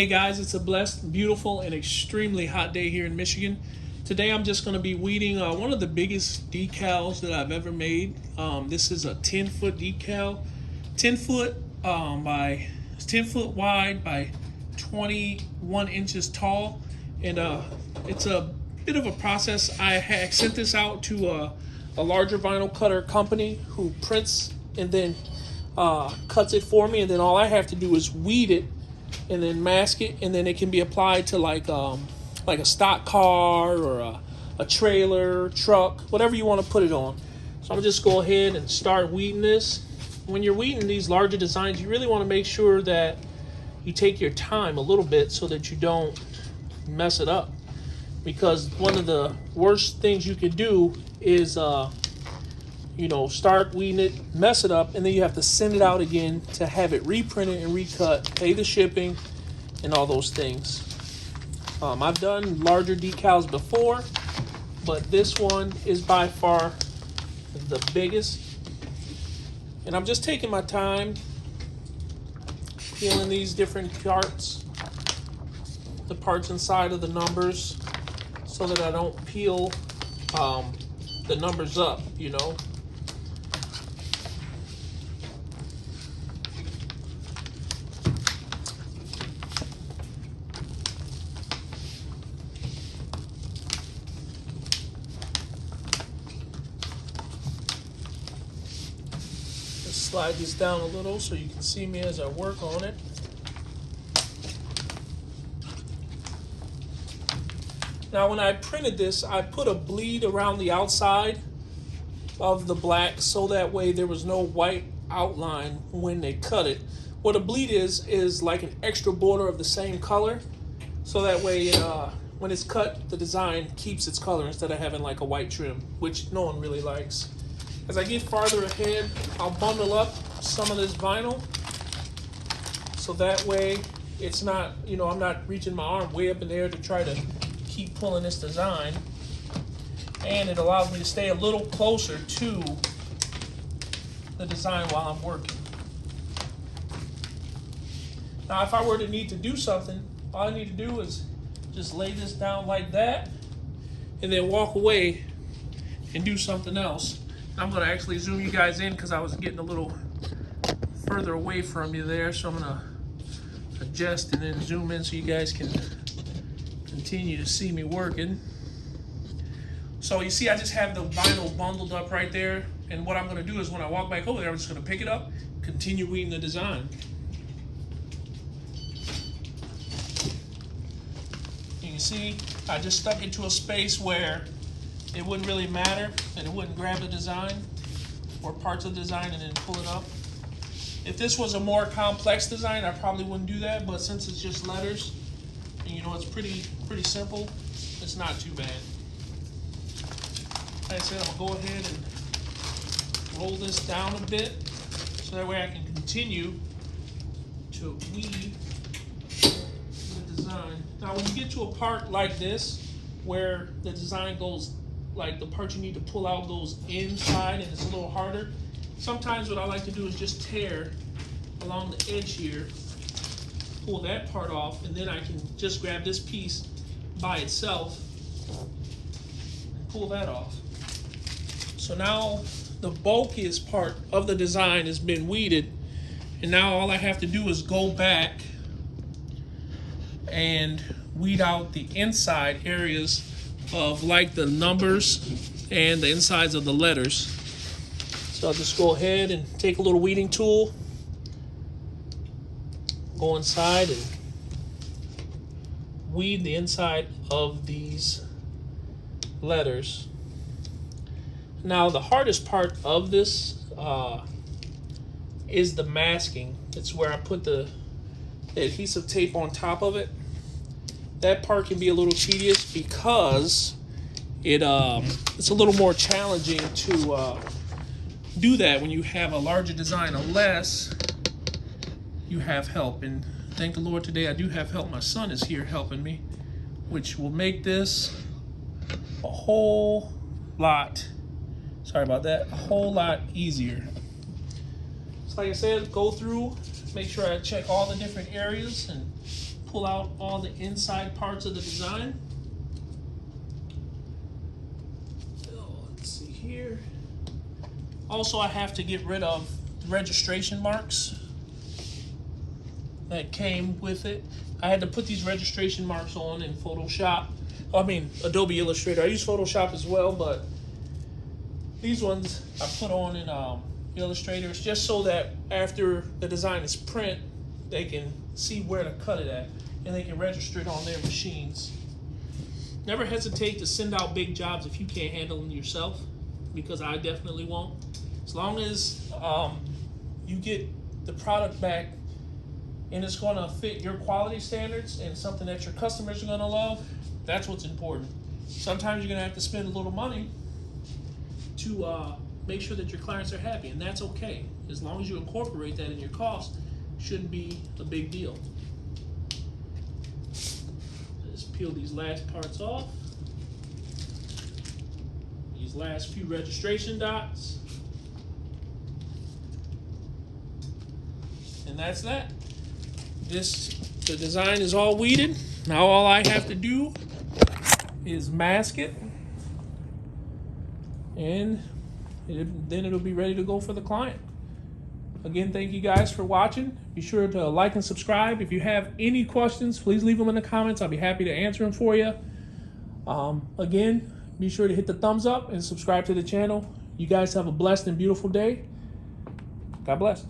Hey guys, it's a blessed, beautiful, and extremely hot day here in Michigan. Today I'm just going to be weeding one of the biggest decals that I've ever made. This is a 10-foot decal, 10 foot by 10 foot wide by 21 inches tall, and it's a bit of a process. I sent this out to a larger vinyl cutter company who prints and then cuts it for me, and then all I have to do is weed it and then mask it, and then it can be applied to like a stock car or a trailer, truck, whatever you want to put it on. So I'm gonna just go ahead and start weeding this. When you're weeding these larger designs, you really want to make sure that you take your time a little bit so that you don't mess it up. Because one of the worst things you could do is start weeding it, mess it up, and then you have to send it out again to have it reprinted and recut, pay the shipping, and all those things. I've done larger decals before, but this one is by far the biggest. And I'm just taking my time peeling these different parts, the parts inside of the numbers, so that I don't peel the numbers up, Slide this down a little so you can see me as I work on it. Now when I printed this, I put a bleed around the outside of the black so that way there was no white outline when they cut it. What a bleed is like an extra border of the same color, so that way when it's cut, the design keeps its color instead of having like a white trim, which no one really likes. As I get farther ahead, I'll bundle up some of this vinyl so that way it's not, I'm not reaching my arm way up in the air to try to keep pulling this design, and it allows me to stay a little closer to the design while I'm working. Now if I were to need to do something, all I need to do is just lay this down like that and then walk away and do something else. I'm going to actually zoom you guys in because I was getting a little further away from you there, so I'm going to adjust and then zoom in so you guys can continue to see me working. So you see I just have the vinyl bundled up right there, and what I'm going to do is when I walk back over there, I'm just going to pick it up, continue weeding the design. You can see I just stuck it to a space where it wouldn't really matter, and it wouldn't grab the design or parts of the design and then pull it up. If this was a more complex design, I probably wouldn't do that, but since it's just letters, and it's pretty simple, it's not too bad. Like I said, I'm gonna go ahead and roll this down a bit so that way I can continue to weed the design. Now when you get to a part like this where the design goes, like the part you need to pull out goes inside and it's a little harder, sometimes what I like to do is just tear along the edge here, pull that part off, and then I can just grab this piece by itself and pull that off. So now the bulkiest part of the design has been weeded, and now all I have to do is go back and weed out the inside areas of like the numbers and the insides of the letters. So I'll just go ahead and take a little weeding tool, go inside and weed the inside of these letters. Now the hardest part of this is the masking. It's where I put the adhesive tape on top of it. That part can be a little tedious because it's a little more challenging to do that when you have a larger design, unless you have help. And thank the Lord today I do have help. My son is here helping me, which will make this a whole lot, sorry about that, a whole lot easier. So like I said, go through, make sure I check all the different areas and pull out all the inside parts of the design. Let's see here. Also, I have to get rid of registration marks that came with it. I had to put these registration marks on in Photoshop. I mean, Adobe Illustrator. I use Photoshop as well, but these ones I put on in Illustrator. It's just so that after the design is print, they can see where to cut it at, and they can register it on their machines. Never hesitate to send out big jobs if you can't handle them yourself, because I definitely won't. As long as you get the product back and it's going to fit your quality standards and something that your customers are going to love, that's what's important. Sometimes you're going to have to spend a little money to make sure that your clients are happy, and that's okay. As long as you incorporate that in your cost, shouldn't be a big deal. Just peel these last parts off. These last few registration dots. And that's that. The design is all weeded. Now all I have to do is mask it, and then it'll be ready to go for the client. Again, thank you guys for watching. Be sure to like and subscribe. If you have any questions, please leave them in the comments. I'll be happy to answer them for you. Again, be sure to hit the thumbs up and subscribe to the channel. You guys have a blessed and beautiful day. God bless.